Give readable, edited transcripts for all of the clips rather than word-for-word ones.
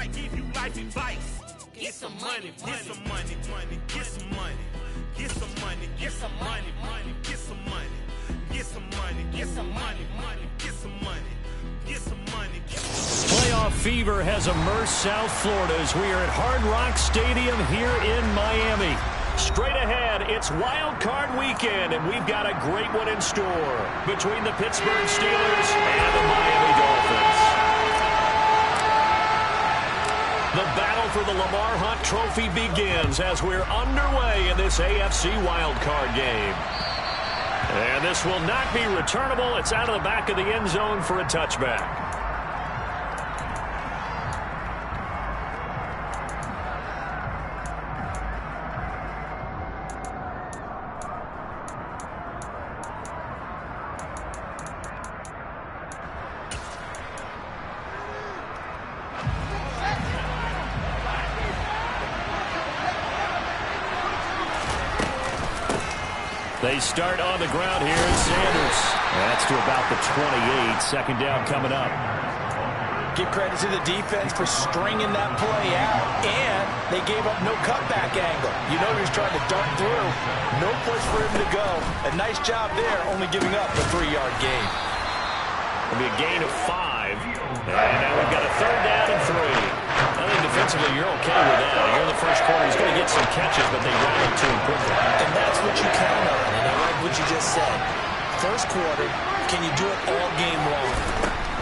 give you life advice. Get some money, get some money, money, get some money. Get some money, get some money, money, get some money. Get some money, get some money, money, get some money. Get some money, get some money. Playoff fever has immersed South Florida as we are at Hard Rock Stadium here in Miami. Straight ahead, it's Wild Card Weekend, and we've got a great one in store between the Pittsburgh Steelers and the Miami Dolphins. The battle for the Lamar Hunt Trophy begins as we're underway in this AFC Wild Card game. And this will not be returnable. It's out of the back of the end zone for a touchback. They start on the ground here. Sanders. That's to about the 28. Second down coming up. Give credit to the defense for stringing that play out, and they gave up no cutback angle. You know he was trying to dart through. No push for him to go. A nice job there, only giving up a 3-yard gain. It'll be a gain of 5. And now we've got a third down and 3. I think defensively you're okay with that. Here in the first quarter, he's going to get some catches, but they rallied to him quickly. And that's what you count on, and I like what you just said. First quarter, can you do it all game long?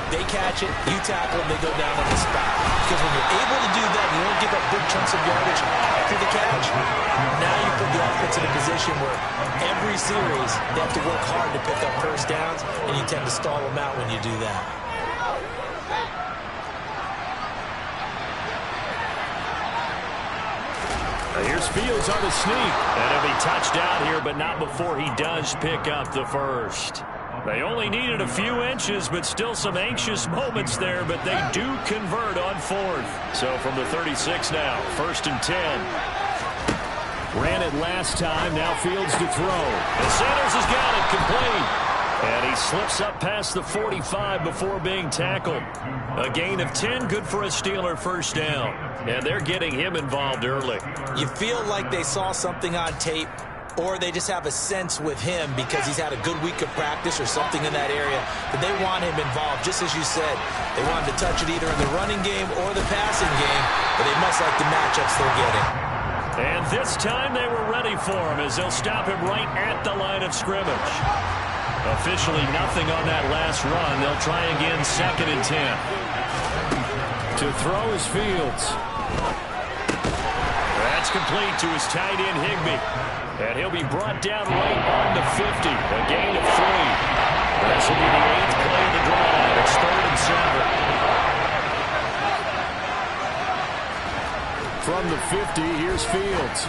They catch it, you tackle them, they go down on the spot. Because when you're able to do that, you don't give up big chunks of yardage after the catch. Now you put the offense in a position where every series they have to work hard to pick up first downs, and you tend to stall them out when you do that. Here's Fields on the sneak. And he'll be touched out here, but not before he does pick up the first. They only needed a few inches, but still some anxious moments there, but they do convert on fourth. So from the 36 now, 1st and 10. Ran it last time, now Fields to throw. And Sanders has got it, complete. And he slips up past the 45 before being tackled. A gain of 10, good for a Steeler first down. And they're getting him involved early. You feel like they saw something on tape, or they just have a sense with him because he's had a good week of practice or something in that area that they want him involved. Just as you said, they want him to touch it either in the running game or the passing game, but they must like the matchups they're getting. And this time they were ready for him as they'll stop him right at the line of scrimmage. Officially nothing on that last run. They'll try again 2nd and 10. To throw is Fields. That's complete to his tight end Higbee. And he'll be brought down right on the 50. A gain of 3. This will be the 8th play of the drive. It's 3rd and 7. From the 50, here's Fields.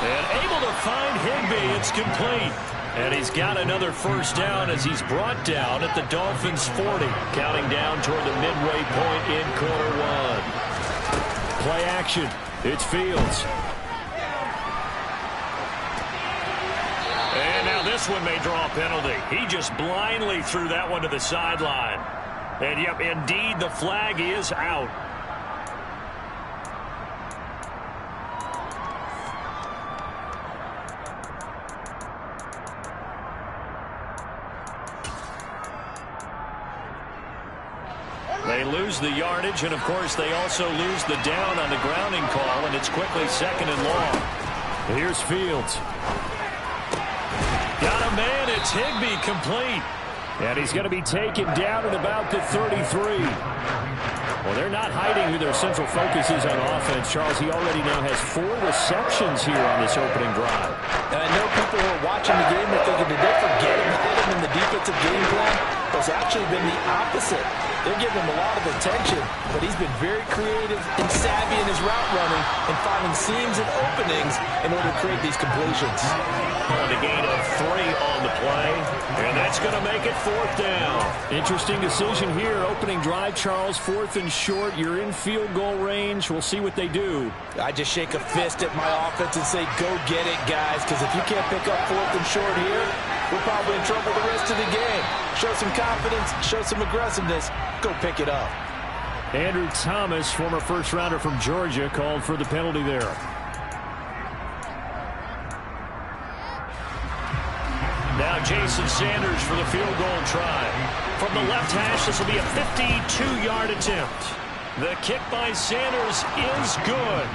And able to find Higbee. It's complete. And he's got another first down as he's brought down at the Dolphins' 40. Counting down toward the midway point in quarter 1. Play action. It's Fields. And now this one may draw a penalty. He just blindly threw that one to the sideline. And yep, indeed, the flag is out. They lose the yardage, and of course they also lose the down on the grounding call, and it's quickly 2nd and long. Here's Fields. Got a man, it's Higbee, complete. And he's going to be taken down at about the 33. Well, they're not hiding who their central focus is on offense. Charles, he already now has 4 receptions here on this opening drive. And I know people who are watching the game are thinking, did they forget about him in the defensive game plan? It's actually been the opposite. They're giving him a lot of attention, but he's been very creative and savvy in his route running and finding seams and openings in order to create these completions. And a gain of 3 on the play, and that's going to make it 4th down. Interesting decision here. Opening drive, Charles, 4th and short. You're in field goal range. We'll see what they do. I just shake a fist at my offense and say, go get it, guys, because if you can't pick up 4th and short here, we're probably in trouble the rest of the game. Show some confidence, show some aggressiveness, go pick it up. Andrew Thomas, former first-rounder from Georgia, called for the penalty there. Now Jason Sanders for the field goal try. From the left hash, this will be a 52-yard attempt. The kick by Sanders is good.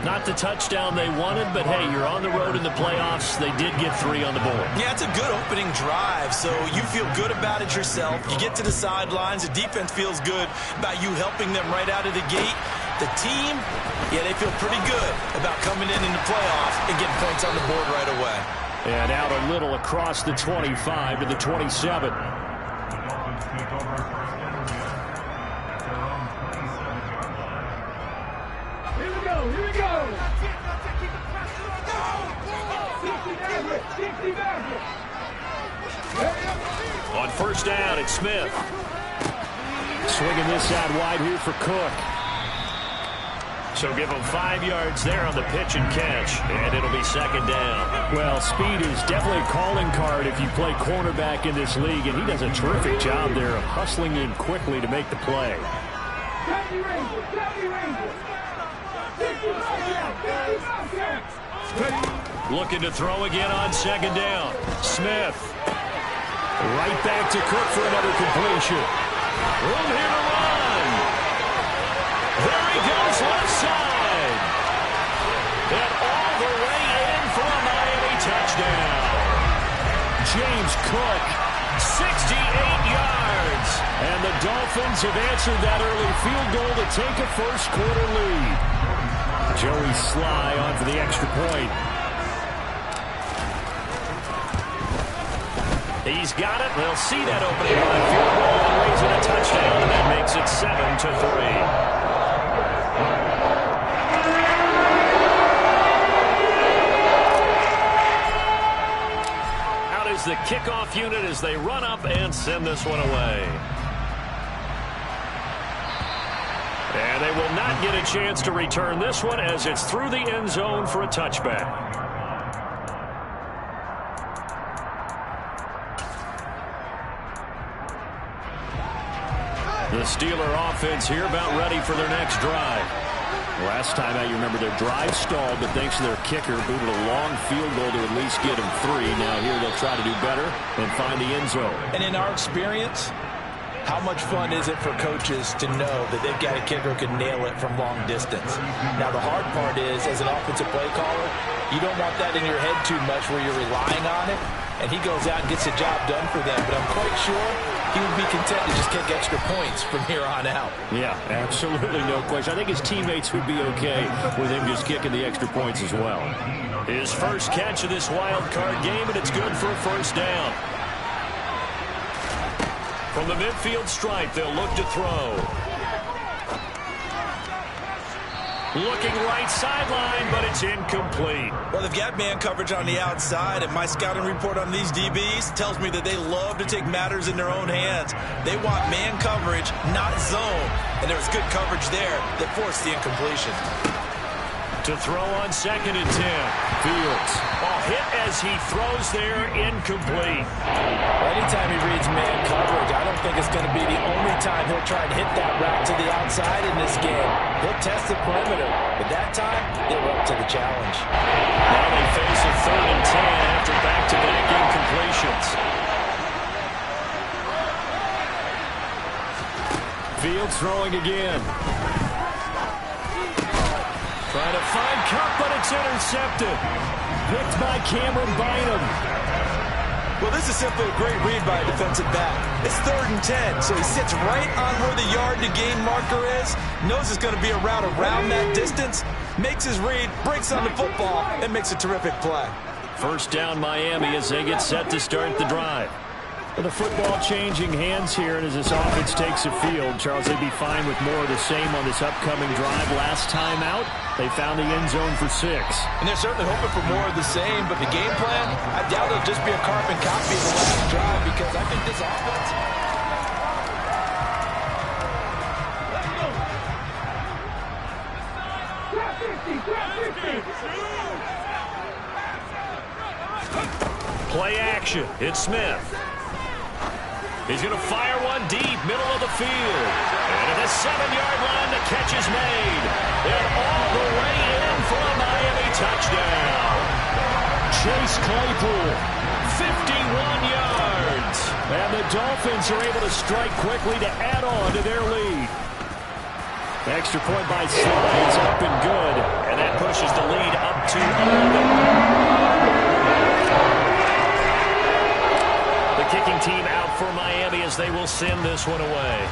Not the touchdown they wanted, but hey, you're on the road in the playoffs. They did get 3 on the board. Yeah, it's a good opening drive, so you feel good about it yourself. You get to the sidelines. The defense feels good about you helping them right out of the gate. The team, yeah, they feel pretty good about coming in the playoffs and getting points on the board right away. And out a little across the 25 to the 27. Here we go. On first down, it's Smith. Swinging this out wide here for Cook. So give him 5 yards there on the pitch and catch, and it'll be second down. Well, speed is definitely a calling card if you play cornerback in this league, and he does a terrific job there of hustling in quickly to make the play. Looking to throw again on second down. Smith. Right back to Cook for another completion. Room here to run. There he goes left side. And all the way in for a Miami touchdown. James Cook, 68 yards. And the Dolphins have answered that early field goal to take a first-quarter lead. Joey Sly on for the extra point. He's got it. They'll see that opening on field goal and raise it a touchdown, and that makes it 7-3. Out is the kickoff unit as they run up and send this one away. And they will not get a chance to return this one as it's through the end zone for a touchback. The Steeler offense here about ready for their next drive. Last time out, you remember their drive stalled, but thanks to their kicker, booted a long field goal to at least get them 3. Now here they'll try to do better and find the end zone. And in our experience, how much fun is it for coaches to know that they've got a kicker who can nail it from long distance? Now, the hard part is, as an offensive play caller, you don't want that in your head too much where you're relying on it, and he goes out and gets the job done for them. But I'm quite sure he would be content to just kick extra points from here on out. Yeah, absolutely no question. I think his teammates would be okay with him just kicking the extra points as well. His first catch of this wild card game, and it's good for a first down. From the midfield stripe, they'll look to throw. Looking right sideline, but it's incomplete. Well, they've got man coverage on the outside, and my scouting report on these DBs tells me that they love to take matters in their own hands. They want man coverage, not zone. And there was good coverage there that forced the incompletion. To throw on second and 10. Fields. Ball hit as he throws there, incomplete. Anytime he reads man coverage, I don't think it's going to be the only time he'll try and hit that route to the outside in this game. He'll test the perimeter, but that time, they were up to the challenge. Now they face a 3rd and 10 after back-to-back incompletions. Fields throwing again. Trying to find Cup, but it's intercepted. Picked by Cameron Bynum. Well, this is simply a great read by a defensive back. It's 3rd and 10, so he sits right on where the yard-to-gain marker is, knows it's going to be a route around that distance, makes his read, breaks on the football, and makes a terrific play. First down Miami as they get set to start the drive. The football changing hands here, and as this offense takes the field, Charles, they'd be fine with more of the same on this upcoming drive. Last time out, they found the end zone for 6. And they're certainly hoping for more of the same, but the game plan, I doubt it'll just be a carbon copy of the last drive, because I think this offense... Play action. It's Smith. He's going to fire one deep, middle of the field. And at the 7-yard line, the catch is made. And all the way in for a Miami touchdown. Chase Claypool, 51 yards. And the Dolphins are able to strike quickly to add on to their lead. Extra point by Sly is up and good. And that pushes the lead up to 11. The kicking team out for Miami as they will send this one away.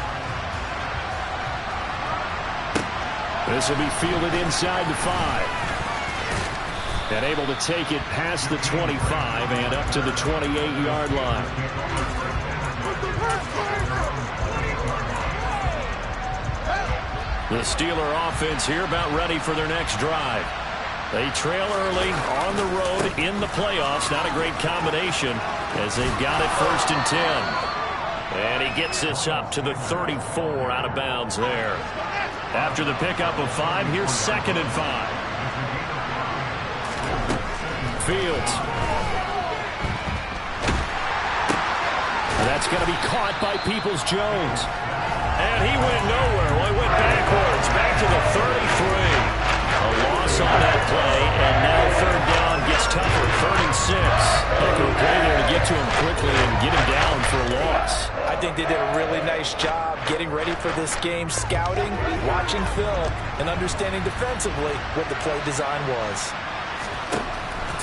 This will be fielded inside the 5. And able to take it past the 25 and up to the 28-yard line. The Steeler offense here about ready for their next drive. They trail early on the road in the playoffs. Not a great combination as they've got it 1st and 10. And he gets this up to the 34 out of bounds there. After the pickup of 5, here's 2nd and 5. Fields. That's going to be caught by Peoples-Jones. And he went nowhere. Well, he went backwards, back to the 33. A loss on that play, and now 3rd down gets tougher. 3rd and 6. They were great there to get to him quickly and get him down for a loss. I think they did a really nice job getting ready for this game, scouting, watching film, and understanding defensively what the play design was.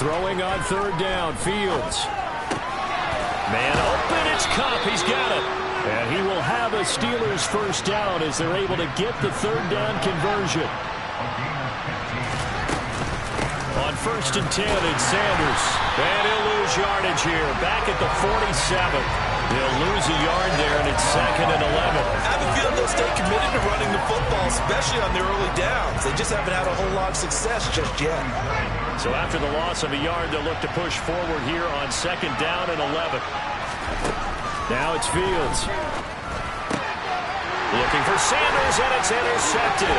Throwing on 3rd down, Fields. Man open, it's Kupp. He's got it. And he will have a Steelers 1st down as they're able to get the 3rd down conversion. On 1st and 10, it's Sanders. And he'll lose yardage here. Back at the 47. They'll lose a yard there, and it's 2nd and 11. I have a feeling they'll stay committed to running the football, especially on their early downs. They just haven't had a whole lot of success just yet. So after the loss of a yard, they'll look to push forward here on 2nd down and 11. Now it's Fields. Looking for Sanders, and it's intercepted.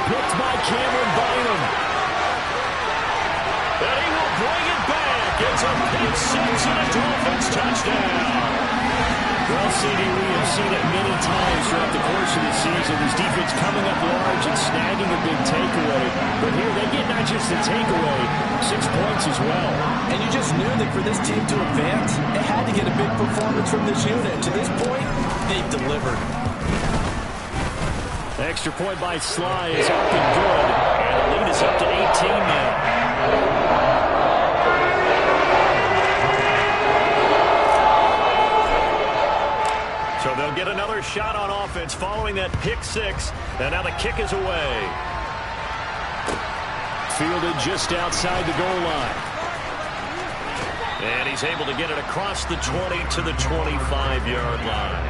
Picked by Cameron Bynum. And he will bring it back. It's a pick 6 and a Dolphins touchdown. Well, CD, we have seen it many times throughout the course of the season. This defense coming up large and snagging a big takeaway. But here they get not just the takeaway, 6 points as well. And you just knew that for this team to advance, it had to get a big performance from this unit. To this point, they've delivered. The extra point by Sly is up and good. And the lead is up to 18 now. So they'll get another shot on offense following that pick 6. And now the kick is away. Fielded just outside the goal line. And he's able to get it across the 20 to the 25-yard line.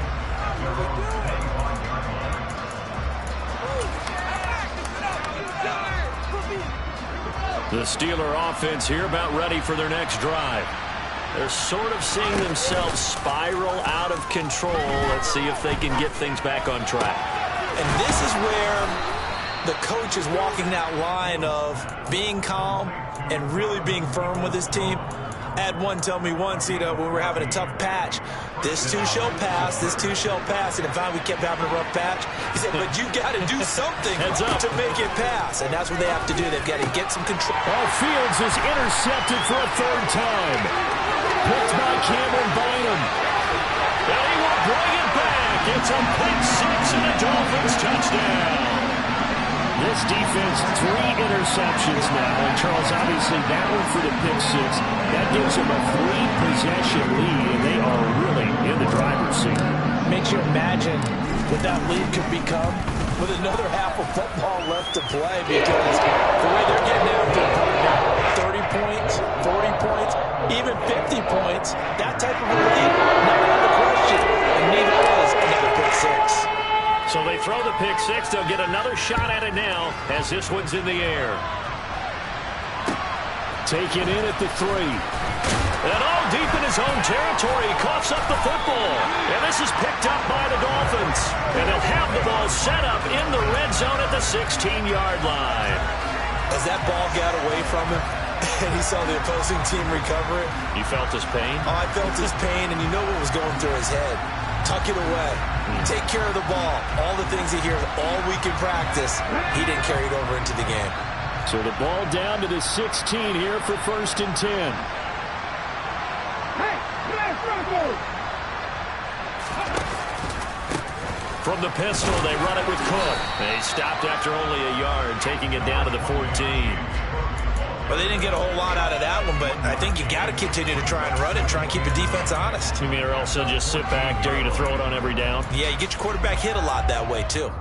The Steeler offense here about ready for their next drive. They're sort of seeing themselves spiral out of control. Let's see if they can get things back on track. And this is where the coach is walking that line of being calm and really being firm with his team. I had one tell me once, when we were having a tough patch, this too shall pass, this too shall pass. And in fact, we kept having a rough patch. He said, but you got to do something to make it pass. And that's what they have to do. They've got to get some control. Fields is intercepted for a 3rd time. Picked by Cameron Bynum. And he will bring it back. It's a pick 6 and a Dolphins touchdown. This defense, 3 interceptions now. And Charles, obviously, that one for the pick 6. That gives them a 3-possession lead, and they are really in the driver's seat. Makes you imagine what that lead could become with another half of football left to play, because the way they're getting after it right now, 30 points, 40 points, even 50 points, that type of a lead, not out of the question, and neither is another pick 6. So they throw the pick 6. They'll get another shot at it now as this one's in the air. Taken in at the 3. And all deep in his own territory. He coughs up the football. And this is picked up by the Dolphins. And they'll have the ball set up in the red zone at the 16-yard line. As that ball got away from him, and he saw the opposing team recover it. You felt his pain? Oh, I felt his pain, and you know what was going through his head. Tuck it away. Take care of the ball. All the things he hears all week in practice, he didn't carry it over into the game. So the ball down to the 16 here for 1st and 10. Hey, From the pistol, they run it with Cook. They stopped after only a yard, taking it down to the 14. Well, they didn't get a whole lot out of that one, but I think you got to continue to try and run it, try and keep the defense honest. You mean or else they'll just sit back, dare you to throw it on every down? Yeah, you get your quarterback hit a lot that way, too.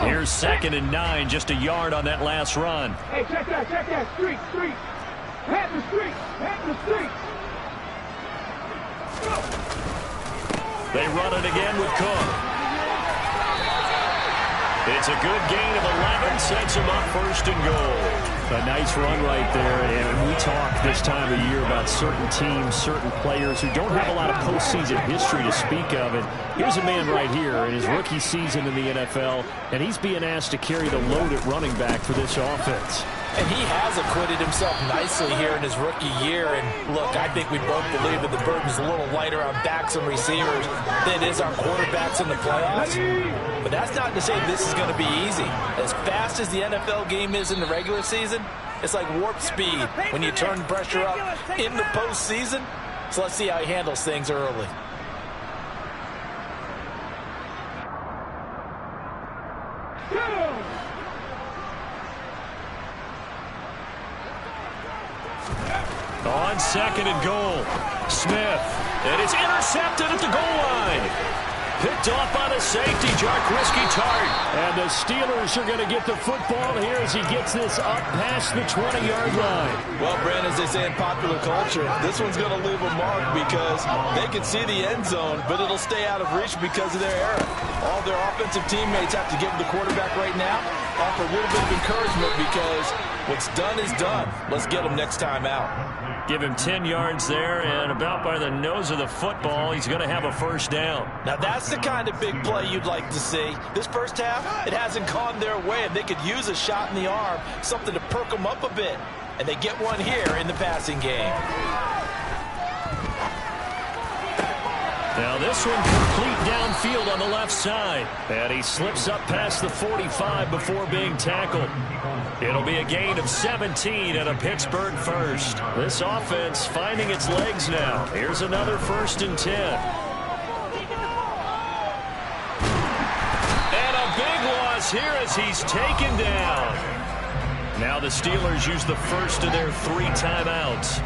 Here's 2nd and 9, just a yard on that last run. Hey, check that, street. Pat the street. They run it again with Cook. It's a good gain of 11, sets him up 1st and goal. A nice run right there, and we talk this time of year about certain teams, certain players who don't have a lot of postseason history to speak of. And here's a man right here in his rookie season in the NFL, and he's being asked to carry the load at running back for this offense. And he has acquitted himself nicely here in his rookie year. And look, I think we both believe that the burden's a little lighter on backs and receivers than it is on quarterbacks in the playoffs. But that's not to say this is going to be easy. As fast as the NFL game is in the regular season, it's like warp speed when you turn the pressure up in the postseason. So let's see how he handles things early. On 2nd and goal, Smith. It is intercepted at the goal line. Picked off by the safety, Jaquiski Tartt. And the Steelers are going to get the football here as he gets this up past the 20-yard line. Well, Brandon, as they say in popular culture, this one's going to leave a mark because they can see the end zone, but it'll stay out of reach because of their error. All their offensive teammates have to give the quarterback right now, offer a little bit of encouragement because what's done is done. Let's get them next time out. Give him 10 yards there, and about by the nose of the football, he's going to have a 1st down. Now, that's the kind of big play you'd like to see. This first half, it hasn't gone their way, and they could use a shot in the arm, something to perk them up a bit. And they get one here in the passing game. Now this one complete downfield on the left side. And he slips up past the 45 before being tackled. It'll be a gain of 17 and a Pittsburgh 1st. This offense finding its legs now. Here's another 1st and 10. And a big loss here as he's taken down. Now the Steelers use the first of their 3 timeouts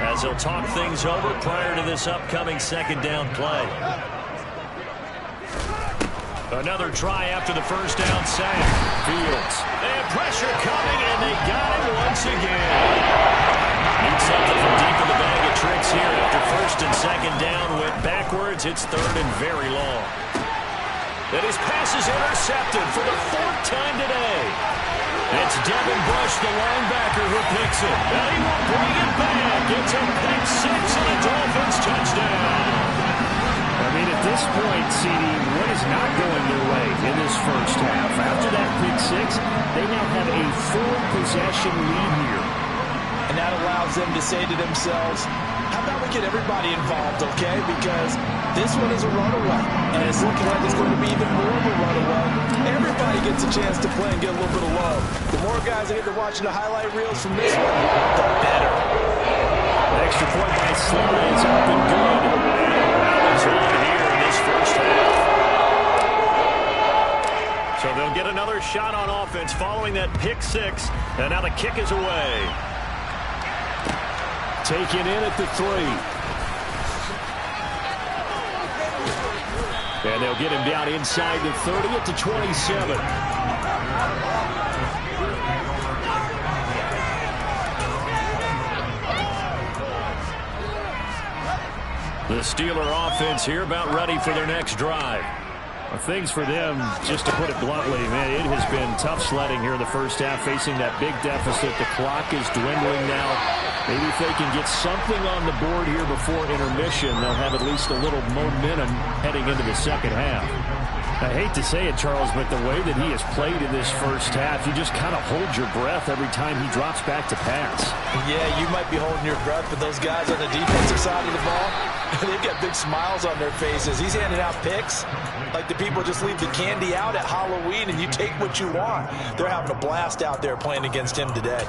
as they'll talk things over prior to this upcoming 2nd down play. Another try after the 1st down sack. Fields. And pressure coming, and they got him once again. Need something from deep in the bag of tricks here after 1st and 2nd down. Went backwards. It's 3rd and very long. And his pass is intercepted for the 4th time today. It's Devin Bush, the linebacker, who picks it. And he will bring it back. It's a pick 6 and a Dolphins touchdown. I mean, at this point, CD, what is not going their way in this first half? After that pick 6, they now have a 4-possession lead here. And that allows them to say to themselves, how about we get everybody involved, okay? Because this one is a runaway, and it's looking like it's going to be even more of a runaway. Everybody gets a chance to play and get a little bit of love. The more guys that get to watching the highlight reels from this one, the better. Extra point by Sly is up and good. Allen's on here in this first half. So they'll get another shot on offense following that pick 6, and now the kick is away. Taken in at the 3. And they'll get him down inside the 30 at the 27. The Steeler offense here about ready for their next drive. Well, things for them, just to put it bluntly, man, it has been tough sledding here in the first half, facing that big deficit. The clock is dwindling now. Maybe if they can get something on the board here before intermission, they'll have at least a little momentum heading into the second half. I hate to say it, Charles, but the way that he has played in this first half, you just kind of hold your breath every time he drops back to pass. Yeah, you might be holding your breath, but those guys on the defensive side of the ball, they've got big smiles on their faces. He's handing out picks like the people just leave the candy out at Halloween and you take what you want. They're having a blast out there playing against him today.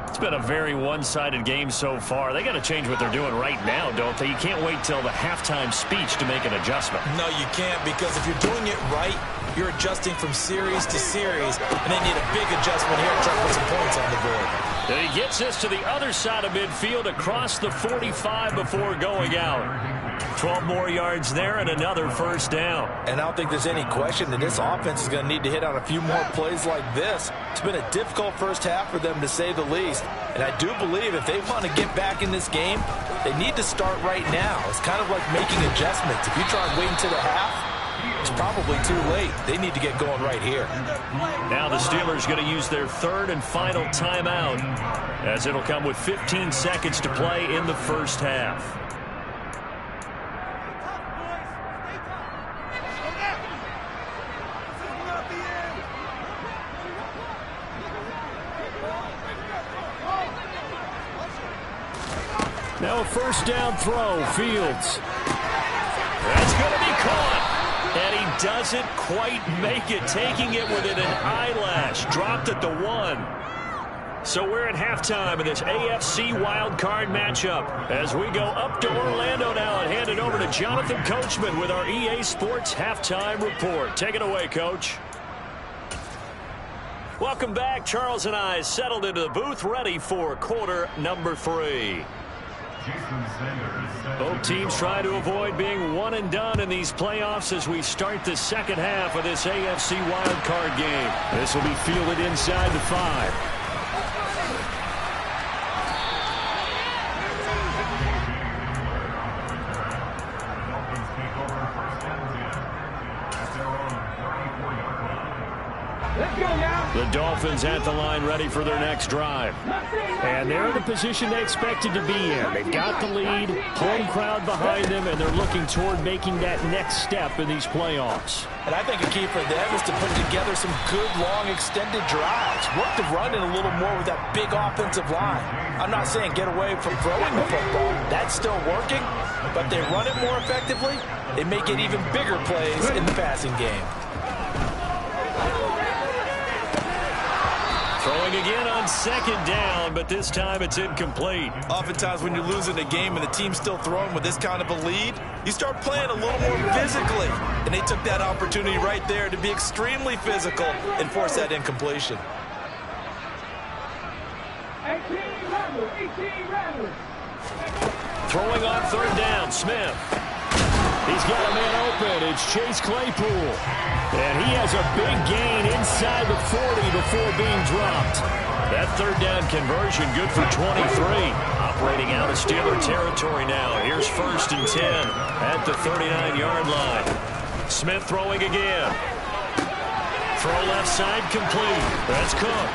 It's been a very one-sided game so far. They got to change what they're doing right now, don't they? You can't wait till the halftime speech to make an adjustment. No, you can't, because if you're doing it right, you're adjusting from series to series, and they need a big adjustment here to try to put some points on the board. And he gets this to the other side of midfield across the 45 before going out. 12 more yards there and another first down. And I don't think there's any question that this offense is going to need to hit on a few more plays like this. It's been a difficult first half for them, to say the least. And I do believe if they want to get back in this game, they need to start right now. It's kind of like making adjustments. If you try and wait until the half, it's probably too late. They need to get going right here. Now the Steelers going to use their third and final timeout, as it'll come with 15 seconds to play in the first half. Now a first down throw, Fields. That's going to be caught. And he doesn't quite make it, taking it within an eyelash. Dropped at the 1. So we're at halftime of this AFC wildcard matchup as we go up to Orlando now and hand it over to Jonathan Coachman with our EA Sports halftime report. Take it away, Coach. Welcome back. Charles and I settled into the booth, ready for quarter number 3. Both teams try to avoid being one and done in these playoffs as we start the second half of this AFC wildcard game. This will be fielded inside the 5. The Dolphins at the line, ready for their next drive. And they're in the position they expected to be in. They've got the lead, home crowd behind them, and they're looking toward making that next step in these playoffs. And I think a key for them is to put together some good, long, extended drives. Work the run in a little more with that big offensive line. I'm not saying get away from throwing the football. That's still working, but they run it more effectively. They make it even bigger plays in the passing game. Throwing again on second down, but this time it's incomplete. Oftentimes when you're losing a game and the team's still throwing with this kind of a lead, you start playing a little more physically. And they took that opportunity right there to be extremely physical and force that incompletion. 18 Rattlers. Throwing on third down, Smith. He's got a man open. It's Chase Claypool. And he has a big gain inside the 40 before being dropped. That third down conversion good for 23. Operating out of Steeler territory now. Here's 1st and 10 at the 39-yard line. Smith throwing again. Throw left side complete. That's Cook.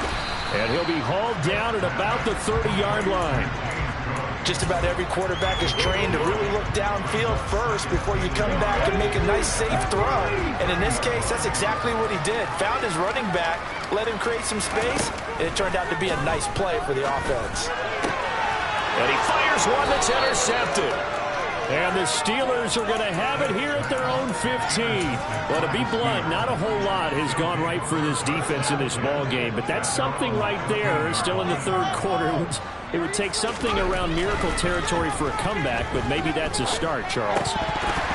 And he'll be hauled down at about the 30-yard line. Just about every quarterback is trained to really look downfield first before you come back and make a nice, safe throw. And in this case, that's exactly what he did. Found his running back, let him create some space, and it turned out to be a nice play for the offense. And he fires one that's intercepted. And the Steelers are going to have it here at their own 15. Well, to be blunt, not a whole lot has gone right for this defense in this ball game, but that's something right there. Still in the third quarter. It would take something around miracle territory for a comeback, but maybe that's a start, Charles.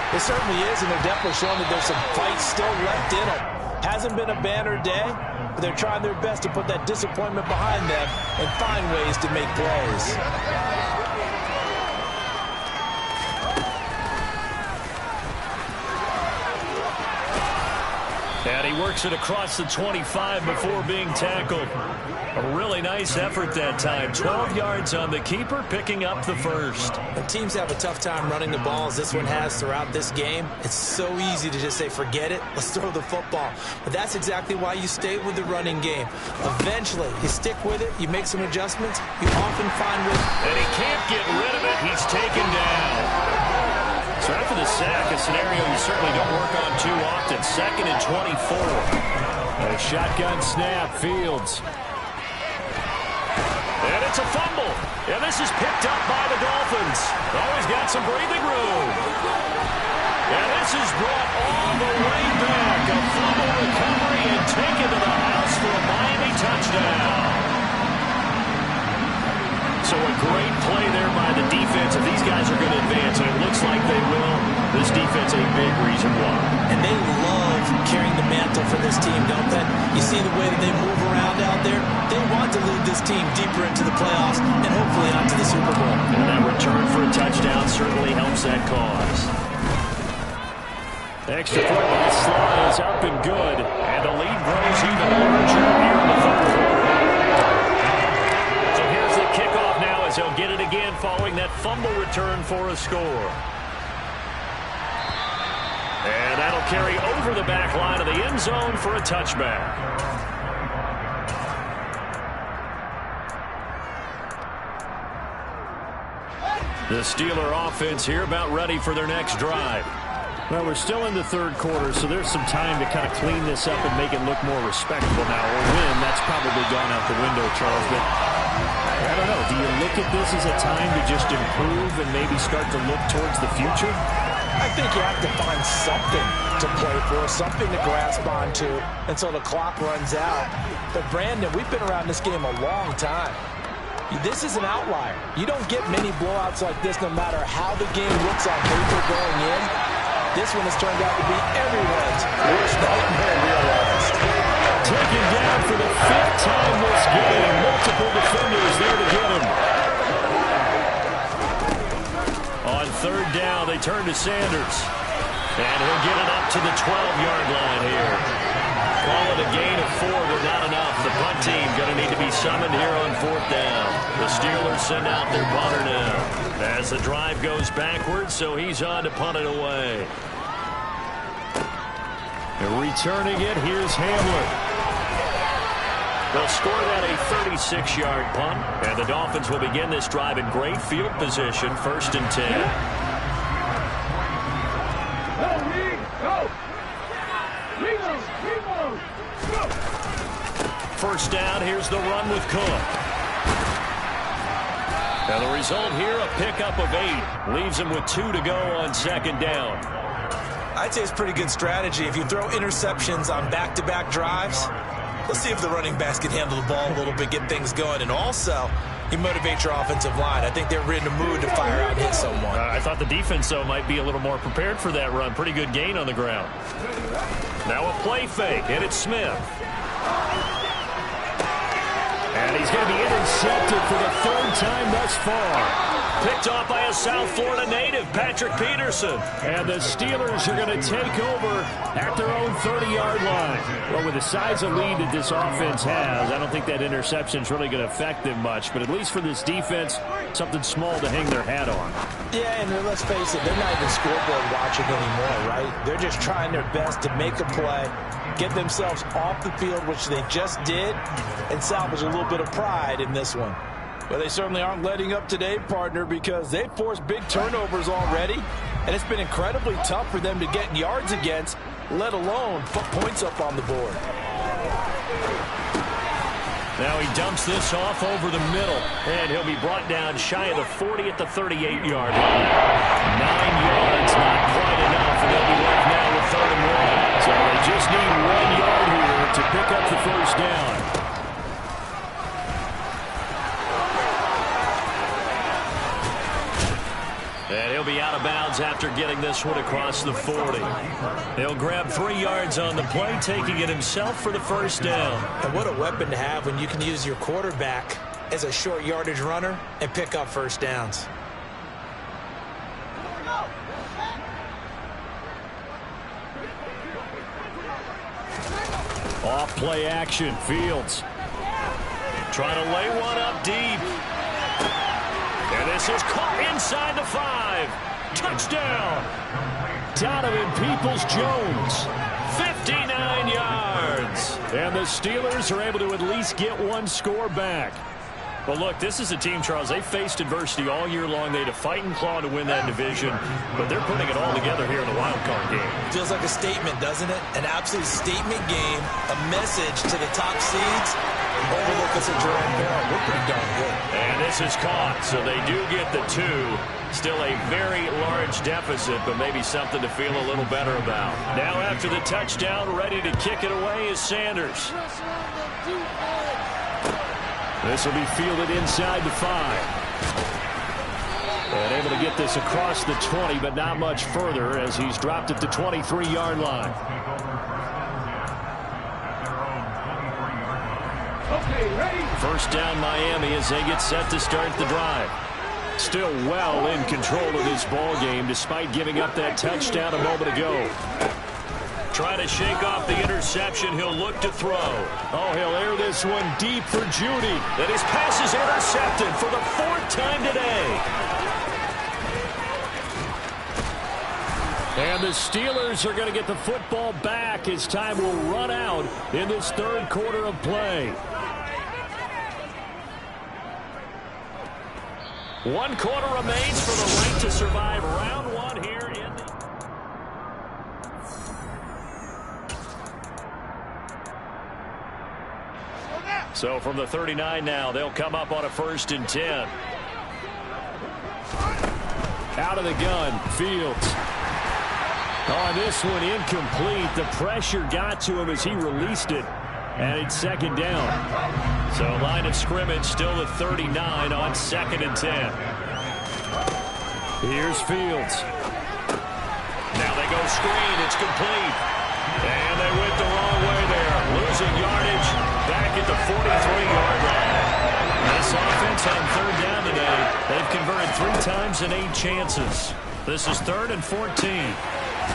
It certainly is, and they're definitely showing that there's some fight still left in them. Hasn't been a banner day, but they're trying their best to put that disappointment behind them and find ways to make plays. And he works it across the 25 before being tackled. A really nice effort that time. 12 yards on the keeper, picking up the first. When teams have a tough time running the ball, as this one has throughout this game, it's so easy to just say, forget it, let's throw the football. But that's exactly why you stay with the running game. Eventually, you stick with it, you make some adjustments, you often find with... And he can't get rid of it. He's taken down. So after the sack, a scenario you certainly don't work on too often. at 2nd and 24. A shotgun snap, Fields. And it's a fumble. And this is picked up by the Dolphins. Always got some breathing room. And this is brought all the way back. A fumble recovery and taken to the house for a Miami touchdown. So a great play there by the defense. If these guys are going to advance, and it looks like they will, this defense a big reason why. And they love carrying the mantle for this team, don't they? You see the way that they move around out there? They want to lead this team deeper into the playoffs and hopefully onto the Super Bowl. And that return for a touchdown certainly helps that cause. Extra point by Slaughter is up and good. And the lead grows even larger here in the third quarter. So here's the kickoff now as he'll get it again following that fumble return for a score. And that'll carry over the back line of the end zone for a touchback. The Steeler offense here about ready for their next drive. Well, we're still in the third quarter, so there's some time to kind of clean this up and make it look more respectable now. Or win, that's probably gone out the window, Charles. But I don't know. Do you look at this as a time to just improve and maybe start to look towards the future? I think you have to find something to play for, something to grasp onto until the clock runs out. But, Brandon, we've been around this game a long time. This is an outlier. You don't get many blowouts like this no matter how the game looks on paper going in. This one has turned out to be everyone's worst nightmare realized. Taken down for the 5th time this game. Multiple defenders there to get him. On third down, they turn to Sanders. And he'll get it up to the 12-yard line here. Call it a gain of 4, but not enough. The punt team going to need to be summoned here on 4th down. The Steelers send out their punter now. As the drive goes backwards, so he's on to punt it away. And returning it, here's Hamler. They'll score that a 36-yard punt, and the Dolphins will begin this drive in great field position, 1st and 10. First down, here's the run with Cook. And the result here, a pickup of 8. Leaves him with 2 to go on 2nd down. I'd say it's pretty good strategy. If you throw interceptions on back-to-back drives, let's see if the running backs can handle the ball a little bit, get things going. And also, you motivate your offensive line. I think they're in the mood to fire out and hit someone. I thought the defense, though, might be a little more prepared for that run. Pretty good gain on the ground. Now a play fake, and it's Smith. And he's going to be intercepted for the 3rd time thus far. Picked off by a South Florida native, Patrick Peterson. And the Steelers are going to take over at their own 30-yard line. Well, with the size of lead that this offense has, I don't think that interception is really going to affect them much. But at least for this defense, something small to hang their hat on. Yeah, and let's face it, they're not even scoreboard watching anymore, right? They're just trying their best to make a play, get themselves off the field, which they just did, and salvage a little bit of pride in this one. Well, they certainly aren't letting up today, partner, because they've forced big turnovers already, and it's been incredibly tough for them to get yards against, let alone put points up on the board. Now he dumps this off over the middle, and he'll be brought down shy of the 40 at the 38-yard line. 9 yards, not quite enough, and they'll be left now with 3rd and 1. So they just need 1 yard here to pick up the 1st down. And he'll be out of bounds after getting this one across the 40. He'll grab 3 yards on the play, taking it himself for the 1st down. And what a weapon to have when you can use your quarterback as a short yardage runner and pick up 1st downs. Off play action, Fields. Trying to lay one up deep. And this is caught inside the 5. Touchdown. Donovan Peoples-Jones. 59 yards. And the Steelers are able to at least get 1 score back. Well, look, this is a team, Charles, they faced adversity all year long. They had to fight and claw to win that division, but they're putting it all together here in the wild card game. Feels like a statement, doesn't it? An absolute statement game, a message to the top seeds. Overlook us at Jerome Barrow. We're pretty darn good. And this is caught, so they do get the 2. Still a very large deficit, but maybe something to feel a little better about. Now after the touchdown, ready to kick it away is Sanders. This will be fielded inside the 5. And able to get this across the 20, but not much further as he's dropped it to 23-yard line. Okay, ready? First down Miami as they get set to start the drive. Still well in control of this ball game despite giving up that touchdown a moment ago. Trying to shake off the interception. He'll look to throw. Oh, he'll air this one deep for Judy. And his pass is intercepted for the 4th time today. And the Steelers are going to get the football back as time will run out in this 3rd quarter of play. 1 quarter remains for the right to survive round 1 here in the... So from the 39 now, they'll come up on a 1st and 10. Out of the gun, Fields. On this one, incomplete. The pressure got to him as he released it. And it's 2nd down. So line of scrimmage still at 39 on 2nd and 10. Here's Fields. Now they go screen. It's complete. And they went the wrong way there. Losing yardage back at the 43-yard line. This offense on 3rd down today, they've converted 3 times in 8 chances. This is 3rd and 14.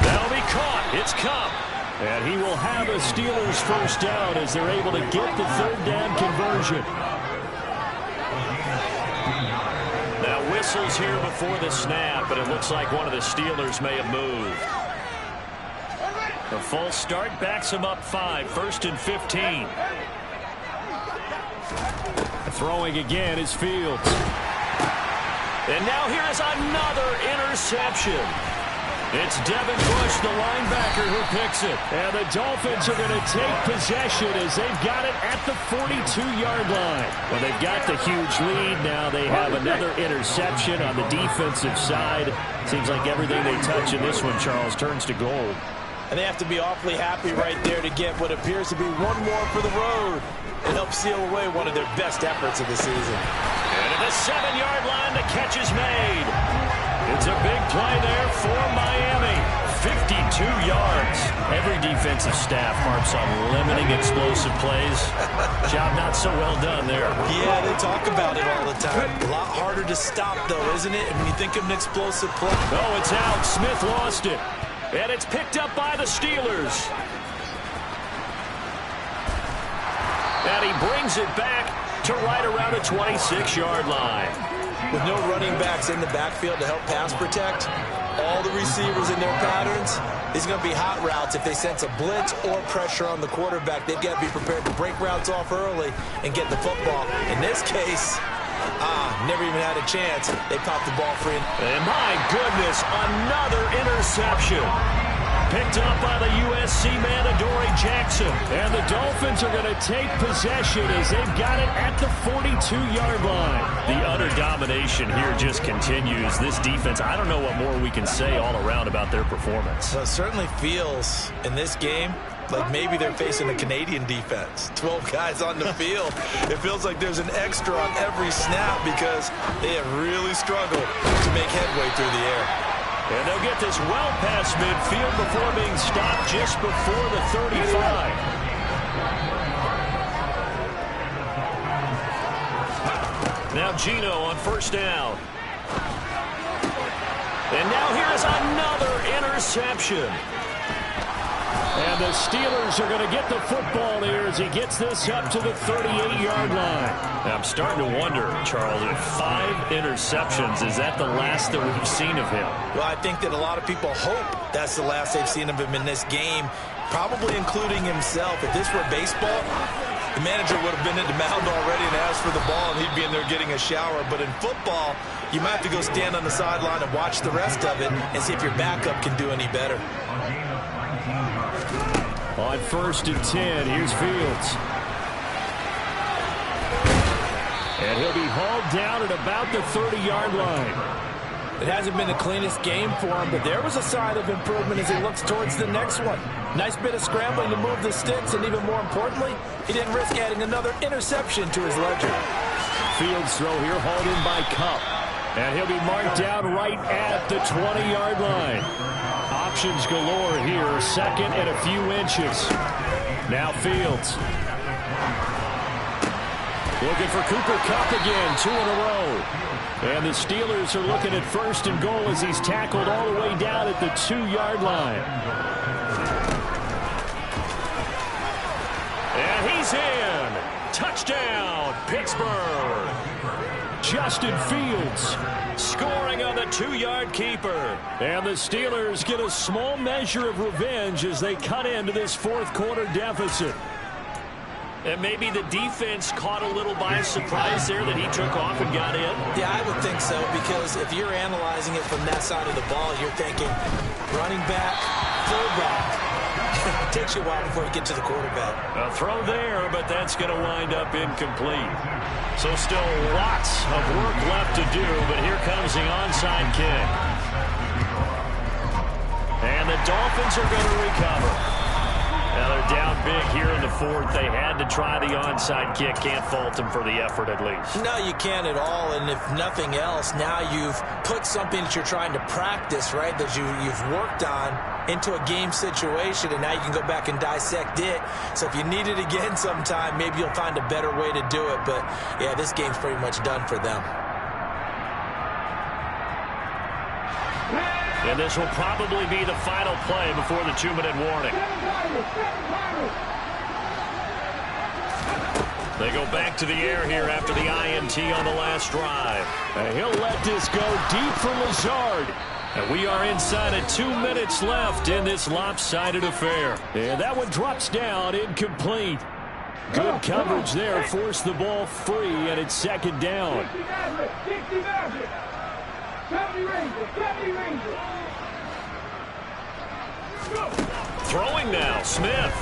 That'll be caught. It's Kupp. And he will have a Steelers first down as they're able to get the 3rd down conversion. Now whistles here before the snap, but it looks like one of the Steelers may have moved. The false start backs him up 5, 1st and 15. Throwing again is Fields. And now here is another interception. It's Devin Bush, the linebacker, who picks it. And the Dolphins are going to take possession as they've got it at the 42-yard line. Well, they've got the huge lead. Now they have another interception on the defensive side. Seems like everything they touch in this one, Charles, turns to gold. And they have to be awfully happy right there to get what appears to be one more for the road. It helps seal away one of their best efforts of the season. And at the 7-yard line, the catch is made. It's a big play there for Miami. 52 yards. Every defensive staff harps on limiting explosive plays. Job not so well done there. Yeah, they talk about it all the time. A lot harder to stop, though, isn't it? When you think of an explosive play. Oh, it's out. Smith lost it. And it's picked up by the Steelers. And he brings it back to right around the 26-yard line. With no running backs in the backfield to help pass protect, all the receivers in their patterns, these are going to be hot routes. If they sense a blitz or pressure on the quarterback, they've got to be prepared to break routes off early and get the football. In this case, never even had a chance. They popped the ball free. And my goodness, another interception. Picked up by the USC man, Adoree Jackson. And the Dolphins are going to take possession as they've got it at the 42-yard line. The utter domination here just continues. This defense, I don't know what more we can say all around about their performance. Well, it certainly feels in this game like maybe they're facing a Canadian defense. 12 guys on the field. It feels like there's an extra on every snap because they have really struggled to make headway through the air. And they'll get this well past midfield before being stopped just before the 35. Now Geno on first down. And now here's another interception. And the Steelers are going to get the football here as he gets this up to the 38-yard line. I'm starting to wonder, Charles, if 5 interceptions, is that the last that we've seen of him? Well, I think that a lot of people hope that's the last they've seen of him in this game, probably including himself. If this were baseball, The manager would have been at the mound already and asked for the ball, and he'd be in there getting a shower. But in football, you might have to go stand on the sideline and watch the rest of it and see if your backup can do any better. On 1st and 10, here's Fields. And he'll be hauled down at about the 30-yard line. It hasn't been the cleanest game for him, but there was a sign of improvement as he looks towards the next one. Nice bit of scrambling to move the sticks, and even more importantly, he didn't risk adding another interception to his ledger. Fields throw here, hauled in by Kupp. And he'll be marked down right at the 20-yard line. Options galore here, second and a few inches. Now Fields. Looking for Cooper Kupp again, 2 in a row. And the Steelers are looking at 1st and goal as he's tackled all the way down at the 2-yard line. And he's in. Touchdown, Pittsburgh. Justin Fields scoring on the 2-yard keeper. And the Steelers get a small measure of revenge as they cut into this 4th quarter deficit. And maybe the defense caught a little by surprise there that he took off and got in. Yeah, I would think so, because if you're analyzing it from that side of the ball, you're thinking running back, fullback. It takes you a while before you get to the quarterback. A throw there, but that's going to wind up incomplete. So still lots of work left to do, but here comes the onside kick. And the Dolphins are going to recover. Now they're down big here in the 4th. They had to try the onside kick. Can't fault them for the effort at least. No, you can't at all. And if nothing else, now you've put something that you're trying to practice, right, that you've worked on into a game situation, and now you can go back and dissect it. So if you need it again sometime, maybe you'll find a better way to do it. But, yeah, this game's pretty much done for them. And this will probably be the final play before the 2-minute warning. They go back to the air here after the INT on the last drive. And he'll let this go deep for Lazard. And we are inside of 2 minutes left in this lopsided affair. And that one drops down, incomplete. Good coverage there, forced the ball free, and it's 2nd down. Throwing now, Smith.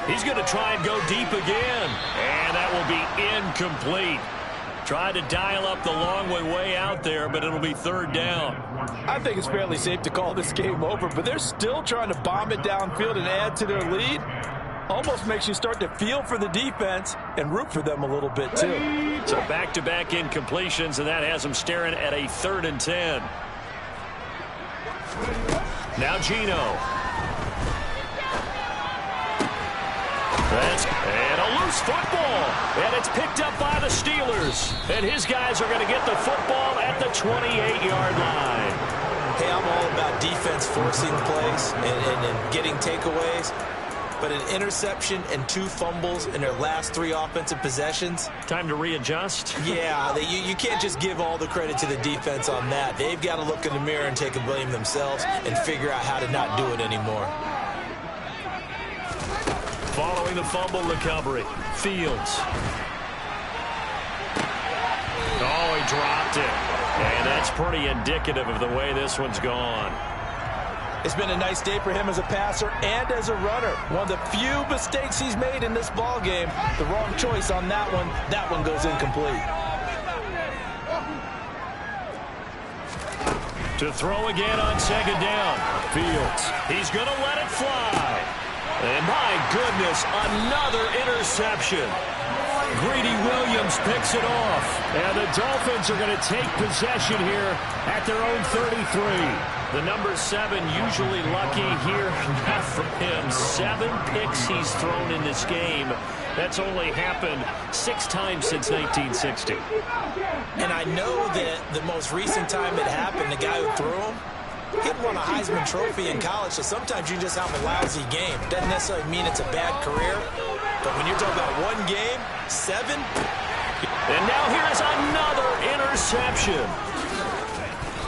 He's going to try and go deep again. And that will be incomplete. Tried to dial up the long way out there, but it'll be 3rd down. I think it's fairly safe to call this game over, but they're still trying to bomb it downfield and add to their lead. Almost makes you start to feel for the defense and root for them a little bit, too. So back-to-back incompletions, and that has them staring at a 3rd and 10. Now Geno. And a loose football. And it's picked up by the Steelers. And his guys are going to get the football at the 28-yard line. Hey, I'm all about defense forcing plays and getting takeaways. But an interception and 2 fumbles in their last 3 offensive possessions. Time to readjust. Yeah, you can't just give all the credit to the defense on that. They've got to look in the mirror and take a blame themselves and figure out how to not do it anymore. Following the fumble recovery, Fields. Oh, he dropped it. And that's pretty indicative of the way this one's gone. It's been a nice day for him as a passer and as a runner. One of the few mistakes he's made in this ball game. The wrong choice on that one. That one goes incomplete. To throw again on 2nd down. Fields. He's going to let it fly. And my goodness, another interception. Greedy Williams picks it off. And the Dolphins are going to take possession here at their own 33. The number 7 usually lucky here. Not for him. 7 picks he's thrown in this game. That's only happened 6 times since 1960. And I know that the most recent time it happened, the guy who threw him, he won a Heisman Trophy in college, so sometimes you just have a lousy game. Doesn't necessarily mean it's a bad career, but when you're talking about 1 game, 7. And now here's another interception.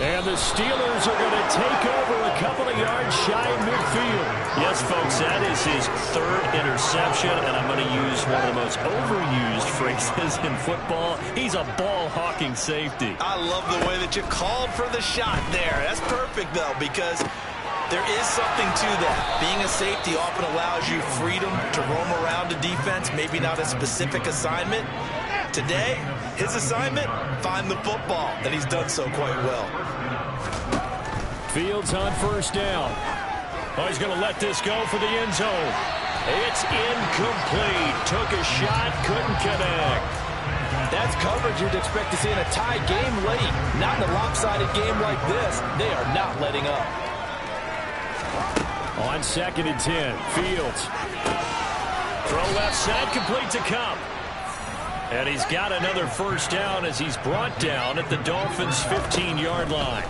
And the Steelers are going to take over a couple of yards shy of midfield. Yes, folks, that is his third interception, and I'm going to use one of the most overused phrases in football. He's a ball-hawking safety. I love the way that you called for the shot there. That's perfect, though, because there is something to that. Being a safety often allows you freedom to roam around a defense, maybe not a specific assignment. Today, his assignment, find the football, and he's done so quite well. Fields on first down. Oh, he's going to let this go for the end zone. It's incomplete. Took a shot, couldn't connect. That's coverage you'd expect to see in a tie game late. Not in a lopsided game like this. They are not letting up. On 2nd and 10, Fields. Throw left side, complete to Kupp. And he's got another first down as he's brought down at the Dolphins' 15-yard line.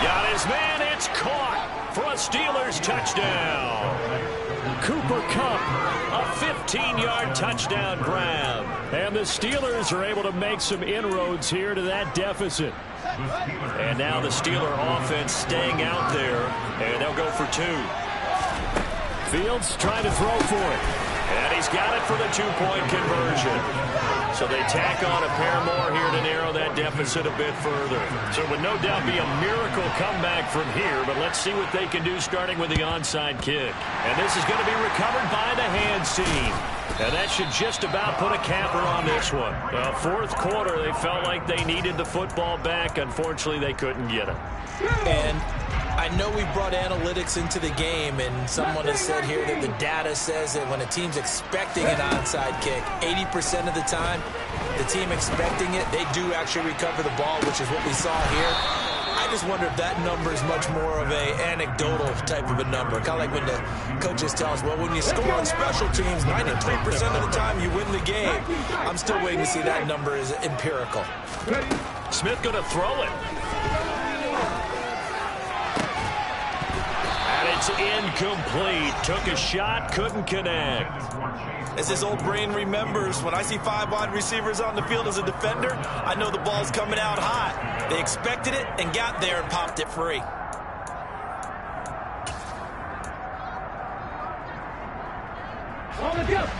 Got his man, it's caught for a Steelers touchdown. Cooper Kupp, a 15-yard touchdown grab. And the Steelers are able to make some inroads here to that deficit. And now the Steeler offense staying out there, and they'll go for 2. Fields trying to throw for it. And he's got it for the 2-point conversion. So they tack on a pair more here to narrow that deficit a bit further. So it would no doubt be a miracle comeback from here, but let's see what they can do starting with the onside kick. And this is going to be recovered by the hands team. And that should just about put a capper on this one. Fourth quarter, they felt like they needed the football back. Unfortunately, they couldn't get it. And I know we brought analytics into the game, and someone has said here that the data says that when a team's expecting an onside kick, 80% of the time, the team expecting it, they do actually recover the ball, which is what we saw here. I just wonder if that number is much more of a anecdotal type of a number. Kind of like when the coaches tell us, well, when you score on special teams, 93% of the time you win the game. I'm still waiting to see that number is empirical. Smith going to throw it. It's incomplete. Took a shot, couldn't connect. As his old brain remembers, when I see 5 wide receivers on the field as a defender, I know the ball's coming out hot. They expected it and got there and popped it free.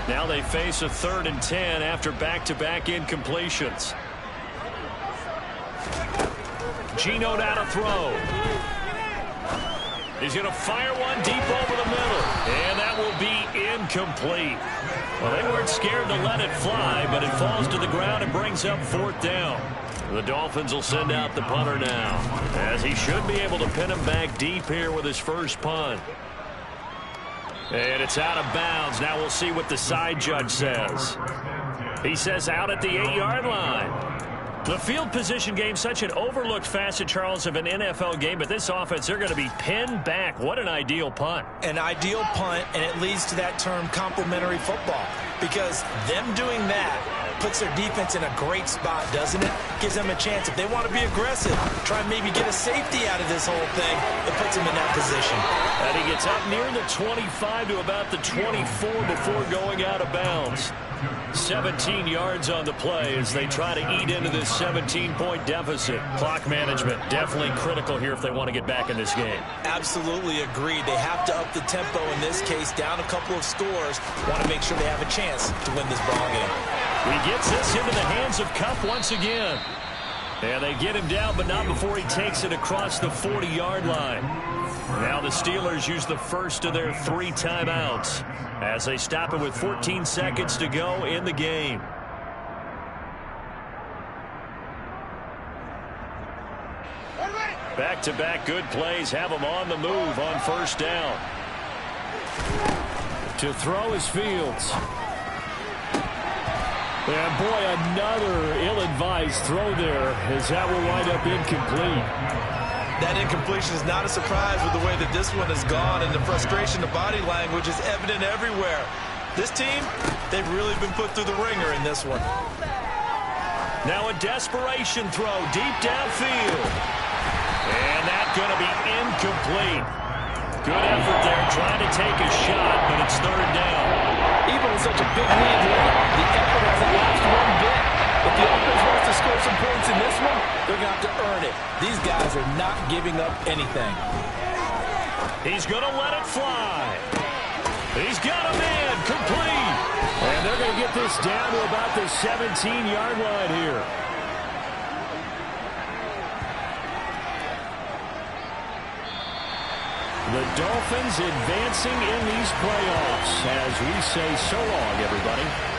Now they face a 3rd and 10 after back-to-back incompletions. Geno now to throw. He's going to fire one deep over the middle. And that will be incomplete. Well, they weren't scared to let it fly, but it falls to the ground and brings up 4th down. The Dolphins will send out the punter now, as he should be able to pin him back deep here with his first punt. And it's out of bounds. Now we'll see what the side judge says. He says out at the 8-yard line. The field position game, such an overlooked facet, Charles, of an NFL game, but this offense, they're going to be pinned back. What an ideal punt. An ideal punt, and it leads to that term complementary football, because them doing that puts their defense in a great spot, doesn't it? Gives them a chance. If they want to be aggressive, try and maybe get a safety out of this whole thing, it puts them in that position. And he gets up near the 25 to about the 24 before going out of bounds. 17 yards on the play as they try to eat into this 17-point deficit. Clock management definitely critical here if they want to get back in this game. Absolutely agreed. They have to up the tempo in this case, down a couple of scores. Want to make sure they have a chance to win this ball game. He gets this into the hands of Kupp once again. And they get him down, but not before he takes it across the 40-yard line. Now the Steelers use the first of their 3 timeouts as they stop it with 14 seconds to go in the game. Back-to-back good plays have them on the move on first down. To throw is Fields. And boy, another ill-advised throw there as that will wind up incomplete. That incompletion is not a surprise with the way that this one has gone, and the frustration, the body language is evident everywhere. This team, they've really been put through the ringer in this one. Now a desperation throw deep downfield. And that's going to be incomplete. Good effort there, trying to take a shot, but it's 3rd down. Even with such a big lead here, the effort hasn't lost one bit. If the offense wants to score some points in this one, they're going to have to earn it. These guys are not giving up anything. He's going to let it fly. He's got a man, complete. And they're going to get this down to about the 17-yard line here. The Dolphins advancing in these playoffs as we say so long, everybody.